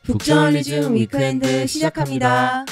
북저널리즘 위크엔드 시작합니다.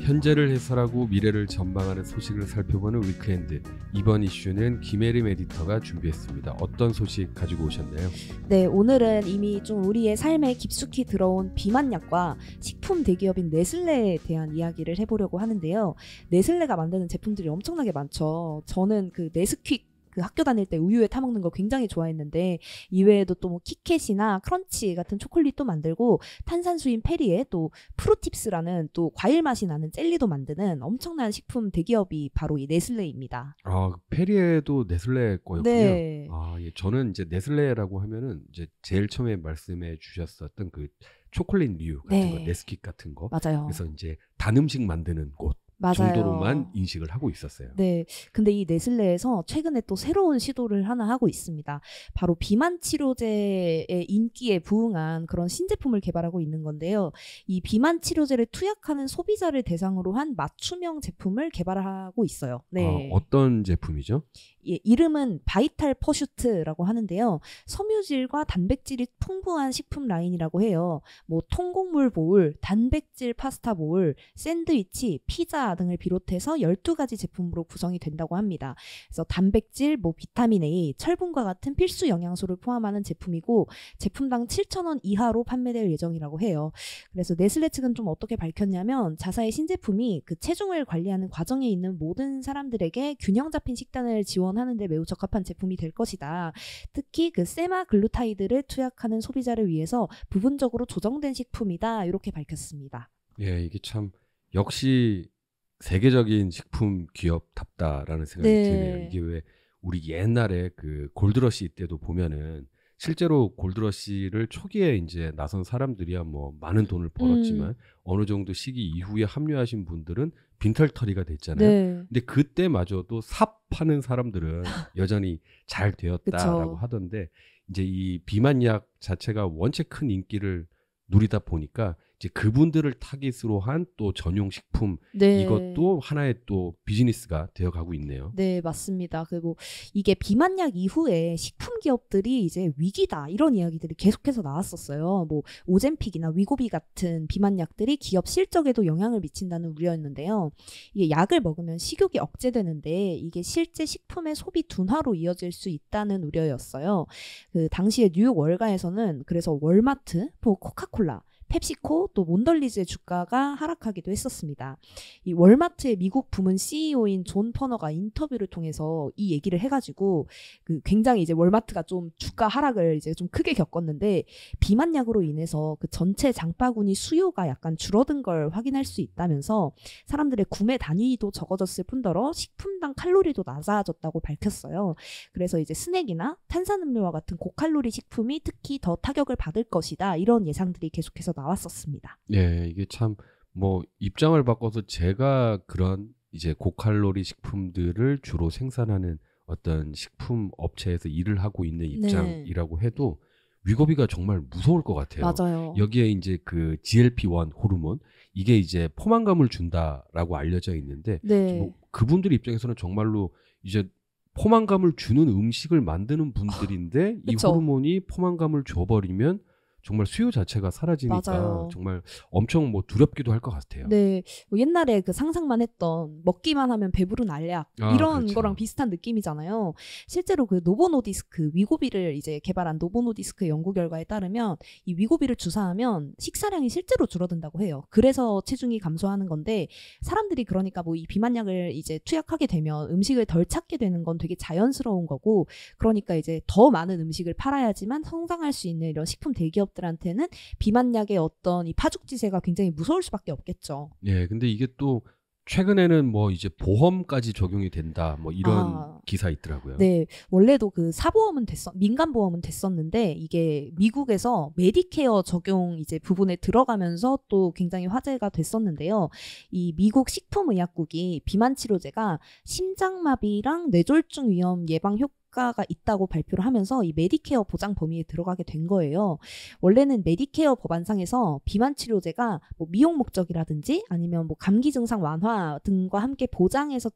현재를 해설하고 미래를 전망하는 소식을 살펴보는 위크엔드. 이번 이슈는 김혜림 에디터가 준비했습니다. 어떤 소식 가지고 오셨나요? 네, 오늘은 이미 좀 우리의 삶에 깊숙이 들어온 비만약과 식품 대기업인 네슬레에 대한 이야기를 해보려고 하는데요. 네슬레가 만드는 제품들이 엄청나게 많죠. 저는 그 네스퀵 학교 다닐 때 우유에 타먹는 거 굉장히 좋아했는데, 이외에도 또 뭐 키캣이나 크런치 같은 초콜릿도 만들고, 탄산수인 페리에 또 프루팁스라는 또 과일 맛이 나는 젤리도 만드는 엄청난 식품 대기업이 바로 이 네슬레입니다. 아, 페리에도 네슬레 거였군요. 네. 아, 예. 저는 이제 네슬레라고 하면은 이제 제일 처음에 말씀해 주셨었던 그 초콜릿류 같은 거, 네스킥 같은 거. 맞아요. 그래서 이제 단 음식 만드는 곳. 맞아요. 정도로만 인식을 하고 있었어요. 네, 근데 이 네슬레에서 최근에 또 새로운 시도를 하나 하고 있습니다. 바로 비만 치료제의 인기에 부응한 그런 신제품을 개발하고 있는 건데요. 이 비만 치료제를 투약하는 소비자를 대상으로 한 맞춤형 제품을 개발하고 있어요. 네. 어떤 제품이죠? 예, 이름은 바이탈 퍼슈트라고 하는데요. 섬유질과 단백질이 풍부한 식품 라인이라고 해요. 뭐 통곡물 보울, 단백질 파스타 보울, 샌드위치, 피자 등을 비롯해서 12가지 제품으로 구성이 된다고 합니다. 그래서 단백질, 뭐 비타민 A, 철분과 같은 필수 영양소를 포함하는 제품이고, 제품당 7,000원 이하로 판매될 예정이라고 해요. 그래서 네슬레 측은 좀 어떻게 밝혔냐면, 자사의 신제품이 그 체중을 관리하는 과정에 있는 모든 사람들에게 균형 잡힌 식단을 지원하는데 매우 적합한 제품이 될 것이다. 특히 그 세마글루타이드를 투약하는 소비자를 위해서 부분적으로 조정된 식품이다. 이렇게 밝혔습니다. 예, 이게 참 역시 세계적인 식품 기업답다라는 생각이 드네요. 이게 왜 우리 옛날에 그 골드러시 때도 보면은 실제로 골드러시를 초기에 이제 나선 사람들이야 뭐 많은 돈을 벌었지만 어느 정도 시기 이후에 합류하신 분들은 빈털터리가 됐잖아요. 네. 근데 그때마저도 삽하는 사람들은 여전히 잘 되었다라고 그쵸. 하던데, 이제 이 비만약 자체가 원체 큰 인기를 누리다 보니까 이제 그분들을 타깃으로 한 또 전용 식품, 이것도 하나의 또 비즈니스가 되어가고 있네요. 네, 맞습니다. 그리고 이게 비만약 이후에 식품 기업들이 이제 위기다 이런 이야기들이 계속해서 나왔었어요. 뭐 오젬픽이나 위고비 같은 비만약들이 기업 실적에도 영향을 미친다는 우려였는데요. 이게 약을 먹으면 식욕이 억제되는데 이게 실제 식품의 소비 둔화로 이어질 수 있다는 우려였어요. 그 당시에 뉴욕 월가에서는 그래서 월마트, 뭐 코카콜라, 펩시코, 또 몬덜리즈의 주가가 하락하기도 했었습니다. 이 월마트의 미국 부문 CEO인 존 퍼너가 인터뷰를 통해서 이 얘기를 해가지고 그 굉장히 이제 월마트가 좀 주가 하락을 이제 좀 크게 겪었는데, 비만약으로 인해서 그 전체 장바구니 수요가 약간 줄어든 걸 확인할 수 있다면서 사람들의 구매 단위도 적어졌을 뿐더러 식품당 칼로리도 낮아졌다고 밝혔어요. 그래서 이제 스낵이나 탄산음료와 같은 고칼로리 식품이 특히 더 타격을 받을 것이다, 이런 예상들이 계속해서 나왔었습니다. 예, 이게 참 뭐 입장을 바꿔서 제가 그런 이제 고칼로리 식품들을 주로 생산하는 어떤 식품 업체에서 일을 하고 있는 입장이라고 해도 위고비가 정말 무서울 것 같아요. 맞아요. 여기에 이제 그 GLP-1 호르몬, 이게 이제 포만감을 준다라고 알려져 있는데, 뭐 그분들 입장에서는 정말로 이제 포만감을 주는 음식을 만드는 분들인데 이 호르몬이 포만감을 줘버리면 정말 수요 자체가 사라지니까 맞아요. 정말 엄청 뭐 두렵기도 할 것 같아요. 네, 뭐 옛날에 그 상상만 했던 먹기만 하면 배부른 알약 이런 그렇죠. 거랑 비슷한 느낌이잖아요. 실제로 그 노보노디스크, 위고비를 이제 개발한 노보노디스크 연구 결과에 따르면 이 위고비를 주사하면 식사량이 실제로 줄어든다고 해요. 그래서 체중이 감소하는 건데, 사람들이 그러니까 뭐 이 비만약을 이제 투약하게 되면 음식을 덜 찾게 되는 건 되게 자연스러운 거고, 그러니까 이제 더 많은 음식을 팔아야지만 성장할 수 있는 이런 식품 대기업들한테는 비만약의 어떤 이 파죽지세가 굉장히 무서울 수밖에 없겠죠. 예, 근데 이게 또 최근에는 뭐 이제 보험까지 적용이 된다, 뭐 이런 기사 있더라고요. 네, 원래도 그 사보험은 민간 보험은 됐었는데, 이게 미국에서 메디케어 적용 이제 부분에 들어가면서 또 굉장히 화제가 됐었는데요. 이 미국 식품의약국이 비만 치료제가 심장마비랑 뇌졸중 위험 예방 효과가 있다고 발표를 하면서 이 메디케어 보장 범위에 들어가게 된 거예요. 원래는 메디케어 법안상에서 비만 치료제가 뭐 미용 목적이라든지 아니면 뭐 감기 증상 완화 등과 함께 보장해서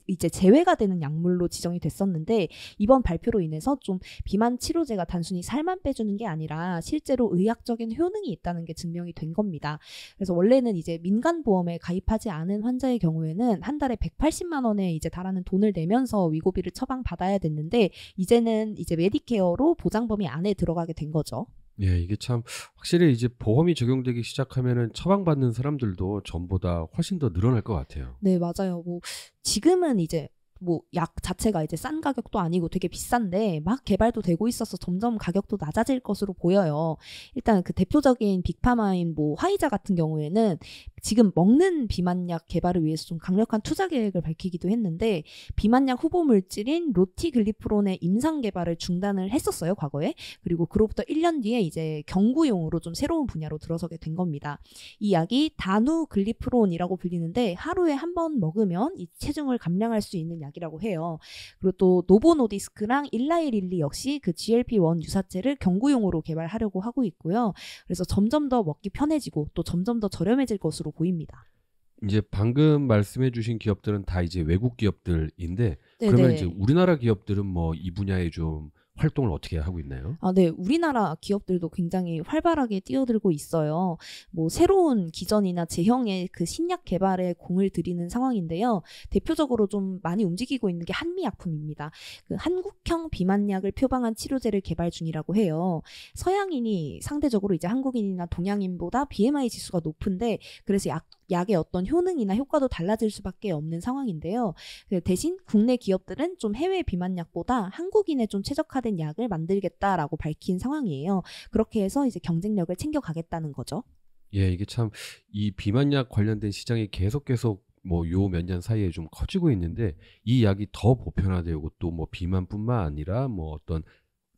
이제 제외가 되는 약물로 지정이 됐었는데 이번 발표로 인해서 좀 비만 치료제가 단순히 살만 빼주는 게 아니라 실제로 의학적인 효능이 있다는 게 증명이 된 겁니다. 그래서 원래는 이제 민간보험에 가입하지 않은 환자의 경우에는 한 달에 180만 원에 이제 달하는 돈을 내면서 위고비를 처방받아야 됐는데 이제는 이제 메디케어로 보장 범위 안에 들어가게 된 거죠. 예, 이게 참 확실히 이제 보험이 적용되기 시작하면은 처방받는 사람들도 전보다 훨씬 더 늘어날 것 같아요. 네, 맞아요. 뭐 지금은 이제 뭐 약 자체가 이제 싼 가격도 아니고 되게 비싼데 막 개발도 되고 있어서 점점 가격도 낮아질 것으로 보여요. 일단 그 대표적인 빅파마인 뭐 화이자 같은 경우에는 지금 먹는 비만약 개발을 위해서 좀 강력한 투자 계획을 밝히기도 했는데 비만약 후보 물질인 로티글리프론의 임상 개발을 중단을 했었어요, 과거에. 그리고 그로부터 1년 뒤에 이제 경구용으로 좀 새로운 분야로 들어서게 된 겁니다. 이 약이 다누글리프론이라고 불리는데 하루에 한 번 먹으면 이 체중을 감량할 수 있는 약이라고 해요. 그리고 또 노보노디스크랑 일라이릴리 역시 그 GLP-1 유사체를 경구용으로 개발하려고 하고 있고요. 그래서 점점 더 먹기 편해지고 또 점점 더 저렴해질 것으로 보입니다. 이제 방금 말씀해 주신 기업들은 다 이제 외국 기업들인데 네네. 그러면 이제 우리나라 기업들은 뭐 이 분야에 좀 활동을 어떻게 하고 있나요? 네. 우리나라 기업들도 굉장히 활발하게 뛰어들고 있어요. 뭐 새로운 기전이나 제형의 그 신약 개발에 공을 들이는 상황인데요. 대표적으로 좀 많이 움직이고 있는 게 한미약품입니다. 그 한국형 비만약을 표방한 치료제를 개발 중이라고 해요. 서양인이 상대적으로 이제 한국인이나 동양인보다 BMI 지수가 높은데 그래서 약의 어떤 효능이나 효과도 달라질 수밖에 없는 상황인데요. 대신 국내 기업들은 좀 해외 비만약보다 한국인에 좀 최적화된 약을 만들겠다라고 밝힌 상황이에요. 그렇게 해서 이제 경쟁력을 챙겨가겠다는 거죠. 예, 이게 참 이 비만약 관련된 시장이 계속 뭐 요 몇 년 사이에 좀 커지고 있는데 이 약이 더 보편화되고 또 뭐 비만뿐만 아니라 뭐 어떤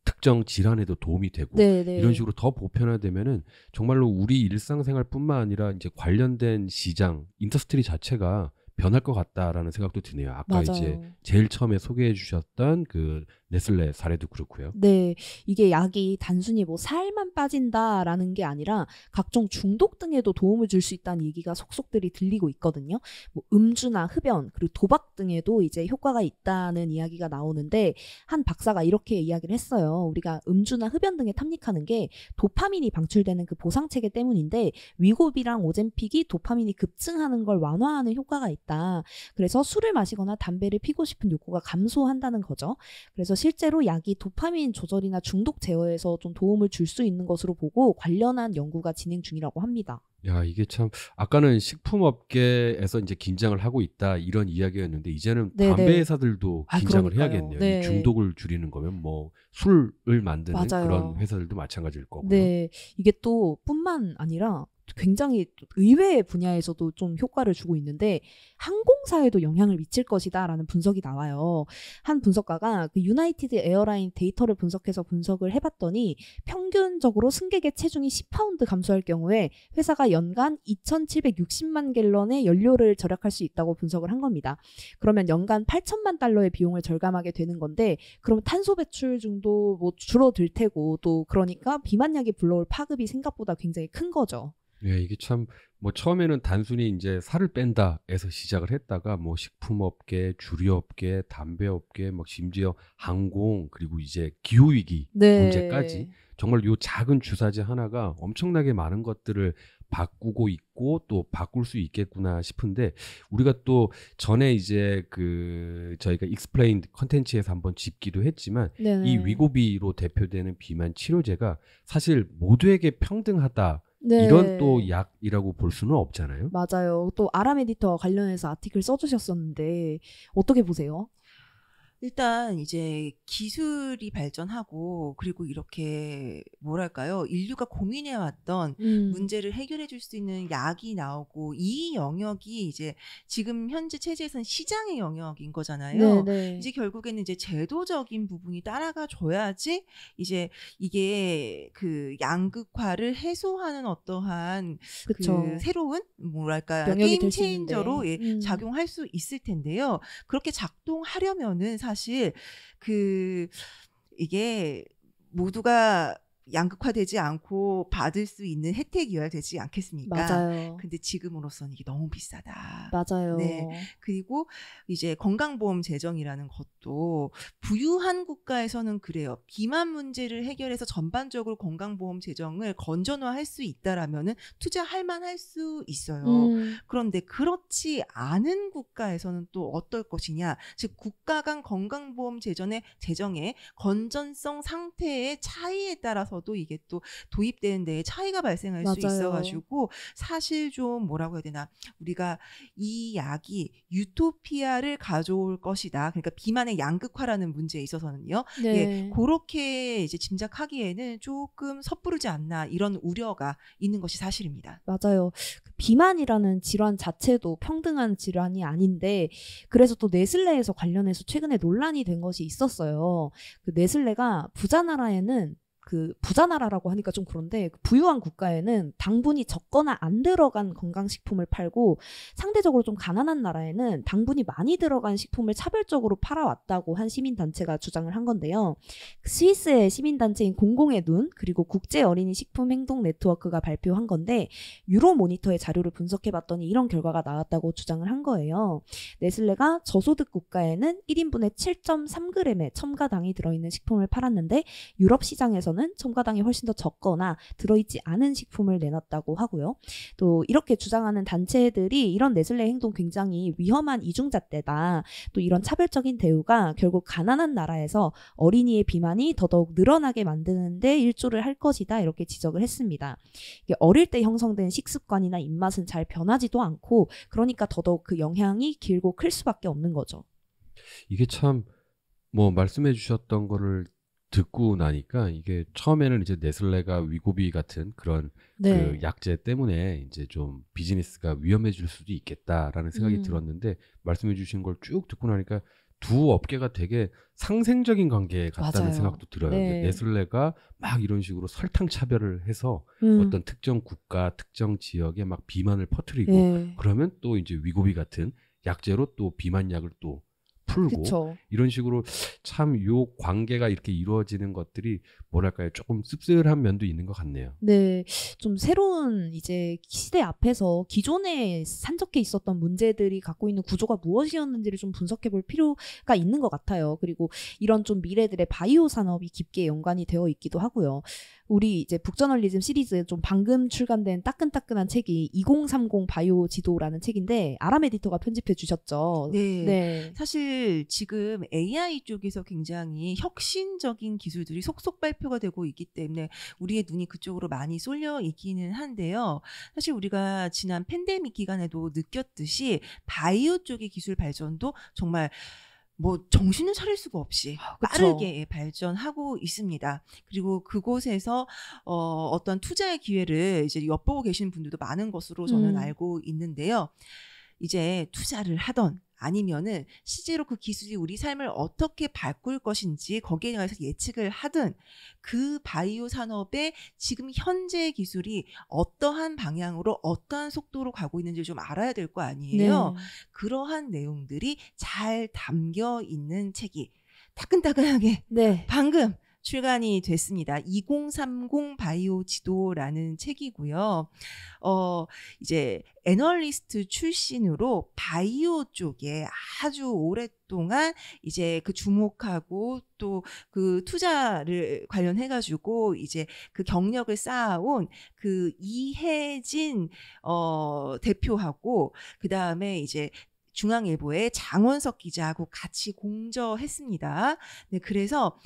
특정 질환에도 도움이 되고 네네. 이런 식으로 더 보편화되면은 정말로 우리 일상생활뿐만 아니라 이제 관련된 시장, 인더스트리 자체가 변할 것 같다라는 생각도 드네요. 아까 맞아요. 이제 제일 처음에 소개해 주셨던 그 네슬레 사례도 그렇고요. 네, 이게 약이 단순히 뭐 살만 빠진다라는 게 아니라 각종 중독 등에도 도움을 줄 수 있다는 얘기가 속속들이 들리고 있거든요. 뭐 음주나 흡연 그리고 도박 등에도 이제 효과가 있다는 이야기가 나오는데 한 박사가 이렇게 이야기를 했어요. 우리가 음주나 흡연 등에 탐닉하는 게 도파민이 방출되는 그 보상 체계 때문인데 위고비랑 오젬픽이 도파민이 급증하는 걸 완화하는 효과가 있다. 그래서 술을 마시거나 담배를 피고 싶은 욕구가 감소한다는 거죠. 그래서 실제로 약이 도파민 조절이나 중독 제어에서 좀 도움을 줄 수 있는 것으로 보고 관련한 연구가 진행 중이라고 합니다. 야, 이게 참 아까는 식품업계에서 이제 긴장을 하고 있다 이런 이야기였는데 이제는 네네. 담배 회사들도 긴장을 그러니까요. 해야겠네요. 네. 이 중독을 줄이는 거면 뭐 술을 만드는 맞아요. 그런 회사들도 마찬가지일 거고요. 네, 이게 또 뿐만 아니라 굉장히 의외의 분야에서도 좀 효과를 주고 있는데 항공사에도 영향을 미칠 것이다라는 분석이 나와요. 한 분석가가 그 유나이티드 에어라인 데이터를 분석해서 분석을 해봤더니 평균적으로 승객의 체중이 10파운드 감소할 경우에 회사가 연간 2,760만 갤런의 연료를 절약할 수 있다고 분석을 한 겁니다. 그러면 연간 8천만 달러의 비용을 절감하게 되는 건데 그러면 탄소 배출 중도 뭐 줄어들 테고 또 그러니까 비만약이 불러올 파급이 생각보다 굉장히 큰 거죠. 예, 이게 참 뭐 처음에는 단순히 이제 살을 뺀다에서 시작을 했다가 뭐 식품업계, 주류업계, 담배업계, 막 심지어 항공 그리고 이제 기후 위기 문제까지 정말 요 작은 주사제 하나가 엄청나게 많은 것들을 바꾸고 있고 또 바꿀 수 있겠구나 싶은데 우리가 또 전에 이제 그 저희가 익스플레인 컨텐츠에서 한번 짚기도 했지만 네네. 이 위고비로 대표되는 비만 치료제가 사실 모두에게 평등하다. 네. 이런 또 약이라고 볼 수는 없잖아요. 맞아요. 또 아람 에디터 관련해서 아티클 써주셨었는데 어떻게 보세요? 일단 이제 기술이 발전하고 그리고 이렇게 뭐랄까요? 인류가 고민해왔던 문제를 해결해 줄 수 있는 약이 나오고 이 영역이 이제 지금 현재 체제에서는 시장의 영역인 거잖아요. 네네. 이제 결국에는 이제 제도적인 부분이 따라가 줘야지 이제 이게 그 양극화를 해소하는 어떠한 그쵸. 그 새로운 뭐랄까 영역이 게임 될 수 있는데. 체인저로 작용할 수 있을 텐데요. 그렇게 작동하려면은 사실 그 이게 모두가 양극화되지 않고 받을 수 있는 혜택이어야 되지 않겠습니까? 맞아요. 근데 지금으로서는 이게 너무 비싸다. 맞아요. 네. 그리고 이제 건강보험 재정이라는 것도 부유한 국가에서는 그래요. 비만 문제를 해결해서 전반적으로 건강보험 재정을 건전화할 수 있다라면은 투자할 만할 수 있어요. 그런데 그렇지 않은 국가에서는 또 어떨 것이냐. 즉 국가 간 건강보험 재정의 건전성 상태의 차이에 따라서도 이게 또 도입되는 데에 차이가 발생할 수 있어가지고 사실 좀 뭐라고 해야 되나. 우리가 이 약이 유토피아를 가져올 것이다. 그러니까 비만의 양극화라는 문제에 있어서는요. 네. 예, 그렇게 이제 짐작하기에는 조금 섣부르지 않나 이런 우려가 있는 것이 사실입니다. 맞아요. 비만이라는 질환 자체도 평등한 질환이 아닌데 그래서 또 네슬레에서 관련해서 최근에 논란이 된 것이 있었어요. 그 네슬레가 부자 나라에는 부자 나라라고 하니까 좀 그런데 부유한 국가에는 당분이 적거나 안 들어간 건강식품을 팔고 상대적으로 좀 가난한 나라에는 당분이 많이 들어간 식품을 차별적으로 팔아왔다고 한 시민단체가 주장을 한 건데요. 스위스의 시민단체인 공공의 눈 그리고 국제어린이 식품행동 네트워크가 발표한 건데 유로모니터의 자료를 분석해봤더니 이런 결과가 나왔다고 주장을 한 거예요. 네슬레가 저소득 국가에는 1인분에 7.3g의 첨가당이 들어있는 식품을 팔았는데 유럽 시장에서는 첨가당이 훨씬 더 적거나 들어있지 않은 식품을 내놨다고 하고요. 또 이렇게 주장하는 단체들이 이런 네슬레 행동 굉장히 위험한 이중잣대다. 또 이런 차별적인 대우가 결국 가난한 나라에서 어린이의 비만이 더더욱 늘어나게 만드는 데 일조를 할 것이다. 이렇게 지적을 했습니다. 이게 어릴 때 형성된 식습관이나 입맛은 잘 변하지도 않고 그러니까 더더욱 그 영향이 길고 클 수밖에 없는 거죠. 이게 참 말씀해 주셨던 거를 듣고 나니까 이게 처음에는 이제 네슬레가 위고비 같은 그런 그 약제 때문에 이제 좀 비즈니스가 위험해질 수도 있겠다라는 생각이 들었는데 말씀해 주신 걸 쭉 듣고 나니까 두 업계가 되게 상생적인 관계 같다는 맞아요. 생각도 들어요. 네. 네슬레가 막 이런 식으로 설탕 차별을 해서 어떤 특정 국가, 특정 지역에 막 비만을 퍼뜨리고 그러면 또 이제 위고비 같은 약제로 또 비만약을 또 풀고 그쵸. 이런 식으로 참 요 관계가 이렇게 이루어지는 것들이 뭐랄까요 조금 씁쓸한 면도 있는 것 같네요. 네, 좀 새로운 이제 시대 앞에서 기존에 산적해 있었던 문제들이 갖고 있는 구조가 무엇이었는지를 좀 분석해 볼 필요가 있는 것 같아요. 그리고 이런 좀 미래들의 바이오 산업이 깊게 연관이 되어 있기도 하고요. 우리 이제 북저널리즘 시리즈 좀 방금 출간된 따끈따끈한 책이 2030 바이오 지도라는 책인데 아람 에디터가 편집해 주셨죠. 네. 사실 지금 AI 쪽에서 굉장히 혁신적인 기술들이 속속 발표가 되고 있기 때문에 우리의 눈이 그쪽으로 많이 쏠려 있기는 한데요. 사실 우리가 지난 팬데믹 기간에도 느꼈듯이 바이오 쪽의 기술 발전도 정말 정신을 차릴 수가 없이 빠르게 발전하고 있습니다. 그리고 그곳에서 어떤 투자의 기회를 이제 엿보고 계시는 분들도 많은 것으로 저는 알고 있는데요. 이제 투자를 하던 아니면은 실제로 그 기술이 우리 삶을 어떻게 바꿀 것인지 거기에 대해서 예측을 하든 그 바이오 산업의 지금 현재 기술이 어떠한 방향으로 어떠한 속도로 가고 있는지 좀 알아야 될 거 아니에요. 그러한 내용들이 잘 담겨 있는 책이 따끈따끈하게 방금 출간이 됐습니다. 2030 바이오 지도라는 책이고요. 이제 애널리스트 출신으로 바이오 쪽에 아주 오랫동안 이제 그 주목하고 또 그 투자를 관련해가지고 이제 그 경력을 쌓아온 그 이혜진 대표하고 그 다음에 이제 중앙일보의 장원석 기자하고 같이 공저했습니다. 네, 그래서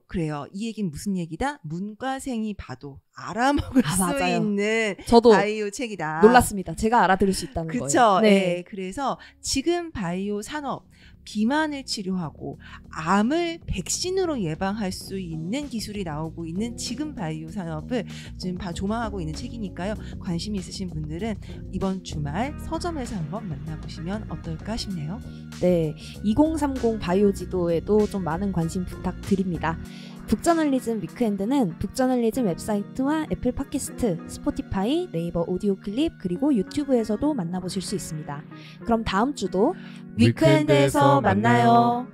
그래요. 이 얘기는 무슨 얘기다? 문과생이 봐도 알아먹을 수 있는 저도 바이오 책이다. 놀랐습니다. 제가 알아들을 수 있다는 거예요. 그렇죠. 네. 그래서 지금 바이오 산업 비만을 치료하고 암을 백신으로 예방할 수 있는 기술이 나오고 있는 지금 바이오 산업을 지금 조망하고 있는 책이니까요. 관심이 있으신 분들은 이번 주말 서점에서 한번 만나보시면 어떨까 싶네요. 네, 2030 바이오 지도에도 좀 많은 관심 부탁드립니다. 북저널리즘 위크엔드는 북저널리즘 웹사이트와 애플 팟캐스트, 스포티파이, 네이버 오디오 클립 그리고 유튜브에서도 만나보실 수 있습니다. 그럼 다음 주도 위크엔드에서 만나요.